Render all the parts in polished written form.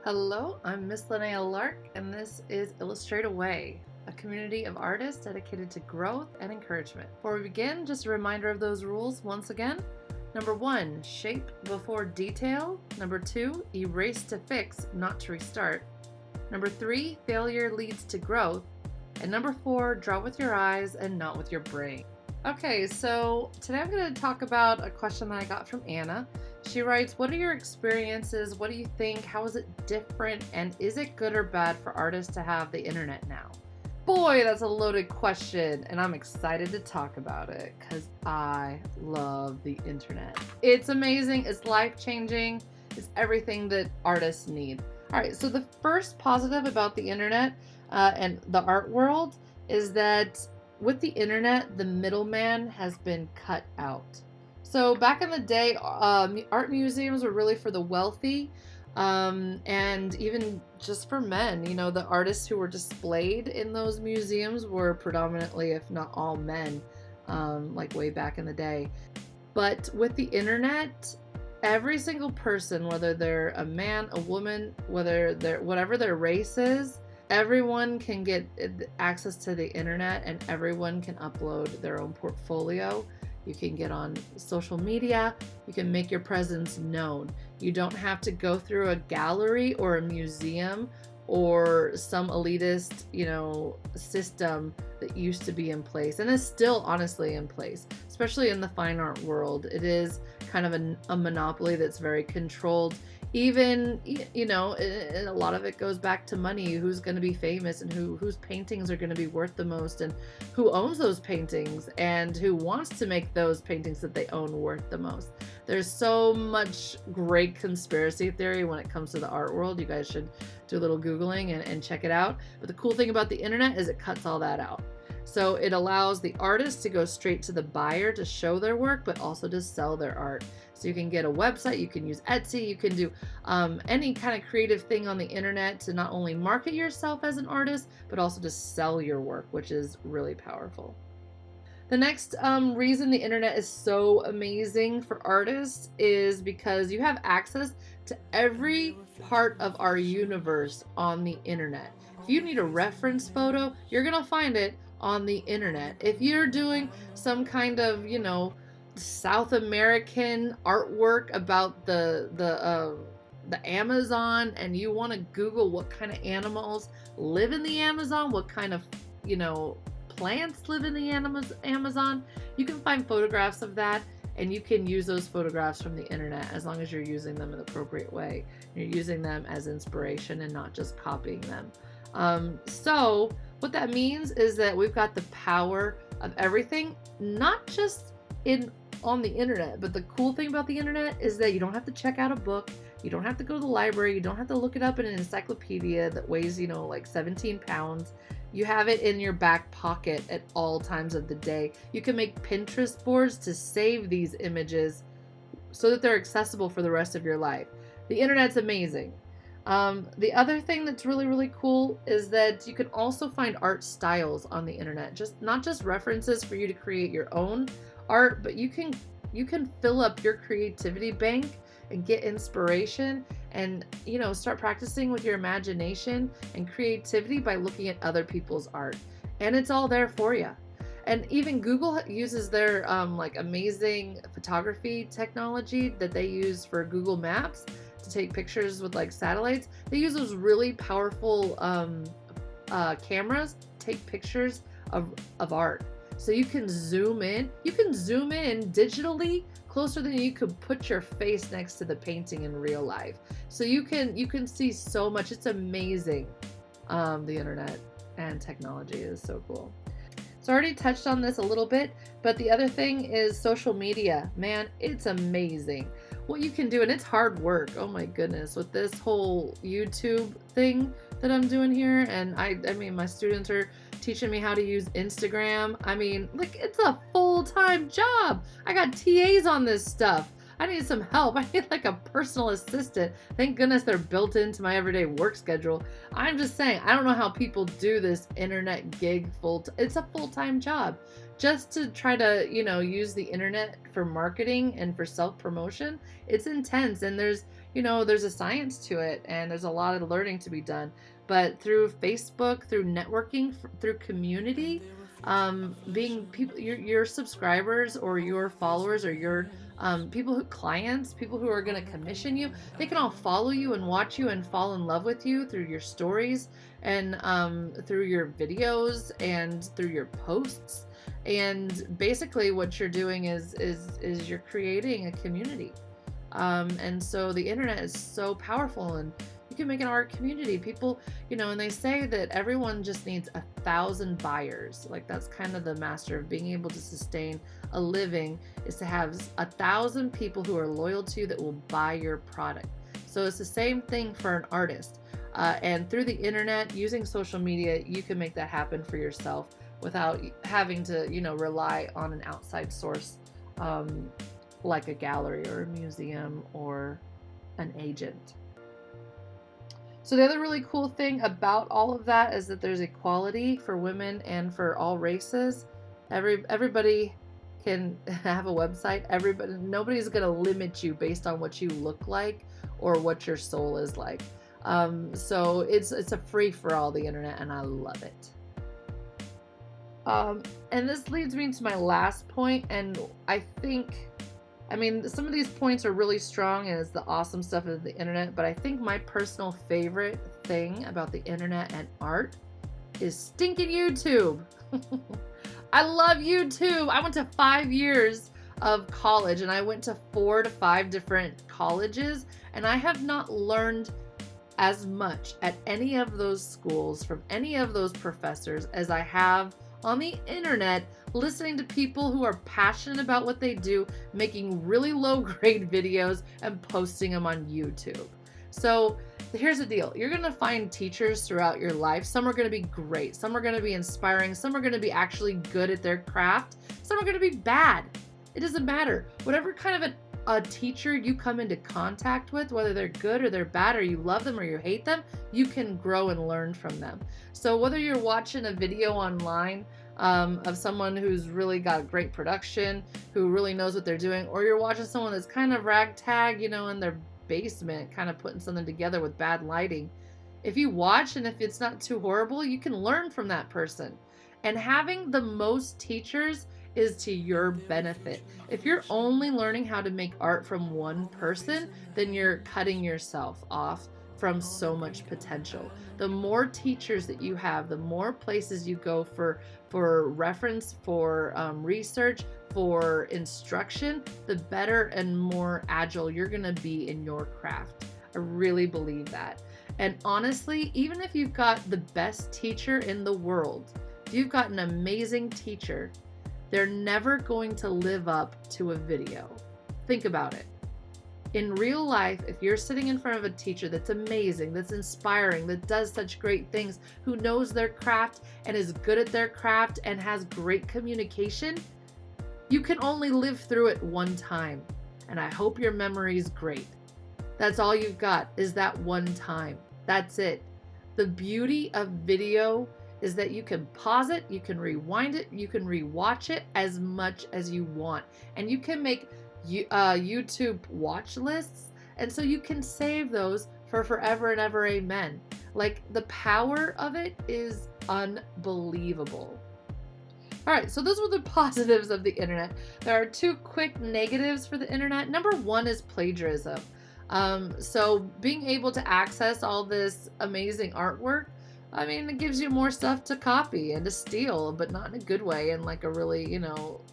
Hello, I'm Miss Linnea Lark, and this is Illustrate Away, a community of artists dedicated to growth and encouragement. Before we begin, just a reminder of those rules once again. Number 1, shape before detail. Number 2, erase to fix, not to restart. Number 3, failure leads to growth. And number 4, draw with your eyes and not with your brain. Okay, so today I'm going to talk about a question that I got from Anna. She writes, what are your experiences? What do you think? How is it different? And is it good or bad for artists to have the internet now? Boy, that's a loaded question, and I'm excited to talk about it because I love the internet. It's amazing, it's life-changing, it's everything that artists need. All right, so the first positive about the internet and the art world is that with the internet, the middleman has been cut out. So back in the day, art museums were really for the wealthy, and even just for men. You know, the artists who were displayed in those museums were predominantly, if not all, men, like way back in the day. But with the internet, every single person, whether they're a man, a woman, whatever their race is, everyone can get access to the internet, and everyone can upload their own portfolio. You can get on social media. You can make your presence known. You don't have to go through a gallery or a museum or some elitist, system that used to be in place and is still honestly in place, especially in the fine art world. It is kind of a monopoly that's very controlled. Even, and a lot of it goes back to money. Who's going to be famous and whose paintings are going to be worth the most, and who owns those paintings and who wants to make those paintings that they own worth the most. There's so much great conspiracy theory when it comes to the art world. You guys should do a little Googling and check it out. But the cool thing about the internet is it cuts all that out. So it allows the artist to go straight to the buyer to show their work, but also to sell their art. So you can get a website, you can use Etsy, you can do any kind of creative thing on the internet to not only market yourself as an artist, but also to sell your work, which is really powerful. The next reason the internet is so amazing for artists is because you have access to every part of our universe on the internet. If you need a reference photo, you're going to find it on the internet. If you're doing some kind of, South American artwork about the Amazon, and you want to Google what kind of animals live in the Amazon, what kind of, plants live in the Amazon, you can find photographs of that, and you can use those photographs from the internet as long as you're using them in the appropriate way. You're using them as inspiration and not just copying them. So what that means is that we've got the power of everything, not just on the internet, but the cool thing about the internet is that you don't have to check out a book, you don't have to go to the library, you don't have to look it up in an encyclopedia that weighs, like 17 pounds. You have it in your back pocket at all times of the day. You can make Pinterest boards to save these images so that they're accessible for the rest of your life. The internet's amazing. The other thing that's really, really cool is that you can also find art styles on the internet. Not just references for you to create your own art, but you can fill up your creativity bank and get inspiration and start practicing with your imagination and creativity by looking at other people's art, and it's all there for you. And even Google uses their amazing photography technology that they use for Google Maps to take pictures with satellites. They use those really powerful cameras to take pictures of art. So you can zoom in digitally closer than you could put your face next to the painting in real life. So you can see so much. It's amazing. The internet and technology is so cool. So I already touched on this a little bit, but the other thing is social media. Man, it's amazing what you can do, and it's hard work. Oh my goodness, with this whole YouTube thing that I'm doing here, and I mean my students are teaching me how to use Instagram. It's a full-time job. I got TAs on this stuff. I need some help. I need a personal assistant. Thank goodness they're built into my everyday work schedule. I'm just saying, I don't know how people do this internet gig it's a full-time job. Just to try to, use the internet for marketing and for self-promotion, it's intense. And there's, there's a science to it and there's a lot of learning to be done. But through Facebook, through networking, through community, being people, your subscribers or your followers or your clients, people who are going to commission you, they can all follow you and watch you and fall in love with you through your stories and through your videos and through your posts. And basically what you're doing is you're creating a community. And so the internet is so powerful, and you can make an art community. People, and they say that everyone just needs 1,000 buyers. Like, that's kind of the master of being able to sustain a living, is to have 1,000 people who are loyal to you that will buy your product. So it's the same thing for an artist. And through the internet, using social media, you can make that happen for yourself without having to, rely on an outside source, like a gallery or a museum or an agent. So the other really cool thing about all of that is that there's equality for women and for all races. Everybody can have a website. Nobody's going to limit you based on what you look like or what your soul is like. So it's a free for all, the internet, and I love it. And this leads me to my last point, and some of these points are really strong and it's the awesome stuff of the internet, but I think my personal favorite thing about the internet and art is stinking YouTube. I love YouTube. I went to 5 years of college, and I went to 4 to 5 different colleges, and I have not learned as much at any of those schools from any of those professors as I have on the internet, listening to people who are passionate about what they do, making really low grade videos and posting them on YouTube. So here's the deal. You're going to find teachers throughout your life. Some are going to be great. Some are going to be inspiring. Some are going to be actually good at their craft. Some are going to be bad. It doesn't matter. Whatever kind of a teacher you come into contact with, whether they're good or they're bad, or you love them or you hate them, you can grow and learn from them. So whether you're watching a video online of someone who's really got great production, who really knows what they're doing, or you're watching someone that's kind of ragtag, in their basement, kind of putting something together with bad lighting, if you watch and if it's not too horrible, you can learn from that person. And having the most teachers is to your benefit. If you're only learning how to make art from one person, then you're cutting yourself off from so much potential. The more teachers that you have, the more places you go for reference, for research, for instruction, the better and more agile you're gonna be in your craft. I really believe that. And honestly, even if you've got the best teacher in the world, if you've got an amazing teacher, they're never going to live up to a video. Think about it. In real life, if you're sitting in front of a teacher that's amazing, that's inspiring, that does such great things, who knows their craft and is good at their craft and has great communication, you can only live through it one time. And I hope your memory is great. That's all you've got, is that one time. That's it. The beauty of video is that you can pause it, you can rewind it, you can rewatch it as much as you want. And you can make YouTube watch lists, and so you can save those for forever and ever, amen. Like, the power of it is unbelievable. All right, so those were the positives of the internet. There are 2 quick negatives for the internet. Number 1 is plagiarism. So being able to access all this amazing artwork, it gives you more stuff to copy and to steal, but not in a good way, in like a really,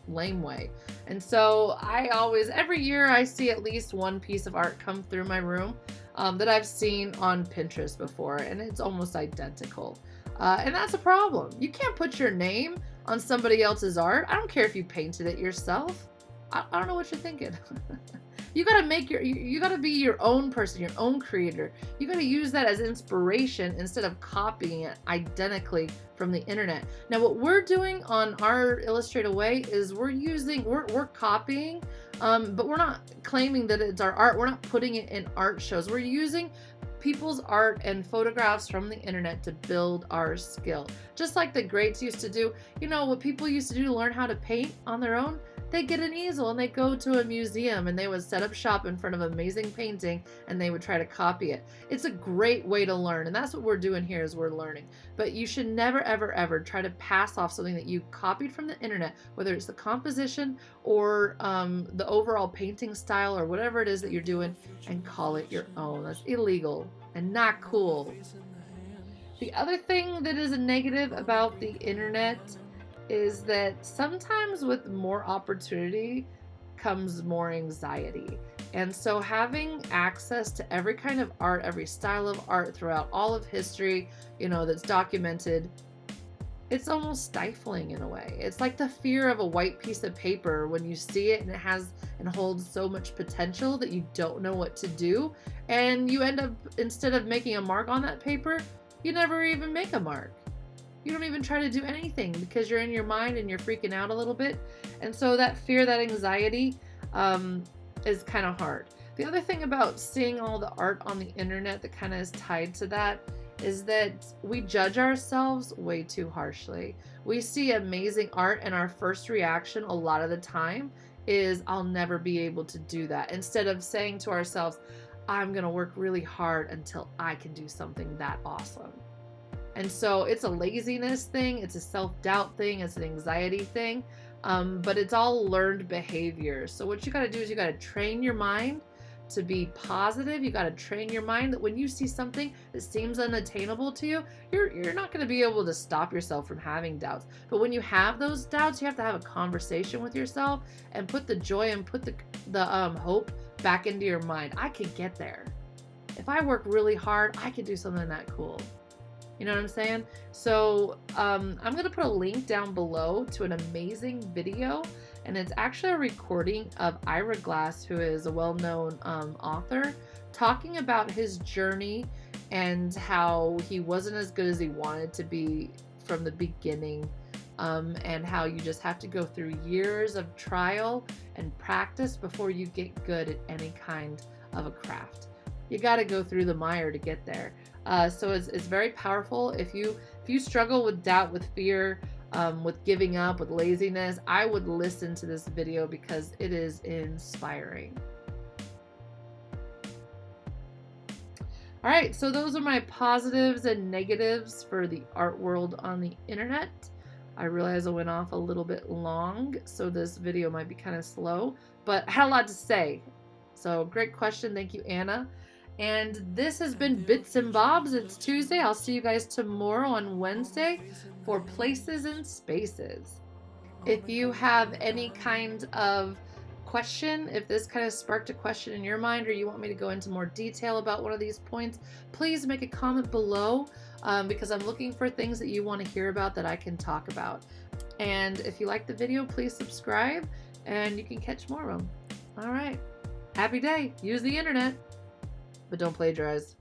lame way. And so every year I see at least one piece of art come through my room that I've seen on Pinterest before, and it's almost identical. And that's a problem. You can't put your name on somebody else's art. I don't care if you painted it yourself. I don't know what you're thinking. You gotta you gotta be your own person, your own creator. You gotta use that as inspiration instead of copying it identically from the internet. Now, what we're doing on our Illustrate Away is we're copying, but we're not claiming that it's our art. We're not putting it in art shows. We're using people's art and photographs from the internet to build our skill. Just like the greats used to do. What people used to do to learn how to paint on their own, they get an easel and they go to a museum and they would set up shop in front of amazing painting and they would try to copy it. It's a great way to learn, and that's what we're doing here is we're learning. But you should never, ever, ever try to pass off something that you copied from the internet, whether it's the composition or the overall painting style or whatever it is that you're doing, and call it your own. That's illegal and not cool. The other thing that is a negative about the internet is that sometimes with more opportunity comes more anxiety. And so having access to every kind of art, every style of art throughout all of history, that's documented, it's almost stifling in a way. It's like the fear of a white piece of paper when you see it and it has and holds so much potential that you don't know what to do. And you end up, instead of making a mark on that paper, you never even make a mark. You don't even try to do anything because you're in your mind and you're freaking out a little bit. And so that fear, that anxiety is kind of hard. The other thing about seeing all the art on the internet that kind of is tied to that is that we judge ourselves way too harshly. We see amazing art and our first reaction a lot of the time is, I'll never be able to do that. Instead of saying to ourselves, I'm going to work really hard until I can do something that awesome. And so it's a laziness thing, it's a self-doubt thing, it's an anxiety thing, but it's all learned behavior. So what you got to do is you got to train your mind to be positive. You got to train your mind that when you see something that seems unattainable to you, you're not going to be able to stop yourself from having doubts. But when you have those doubts, you have to have a conversation with yourself and put the joy and put the hope back into your mind. I could get there. If I work really hard, I could do something that cool. You know what I'm saying? So I'm going to put a link down below to an amazing video, and it's actually a recording of Ira Glass, who is a well-known author, talking about his journey and how he wasn't as good as he wanted to be from the beginning, and how you just have to go through years of trial and practice before you get good at any kind of a craft. You got to go through the mire to get there. So it's very powerful. If you struggle with doubt, with fear, with giving up, with laziness, I would listen to this video because it is inspiring. All right, so those are my positives and negatives for the art world on the internet. I realize I went off a little bit long, so this video might be kind of slow, but I had a lot to say. So great question. Thank you, Anna. And this has been Bits and Bobs. It's Tuesday. I'll see you guys tomorrow on Wednesday for Places and Spaces. If you have any kind of question, if this kind of sparked a question in your mind, or you want me to go into more detail about one of these points, please make a comment below, because I'm looking for things that you want to hear about that I can talk about. And if you like the video, please subscribe and you can catch more of them. All right. Happy day. Use the internet, but don't plagiarize.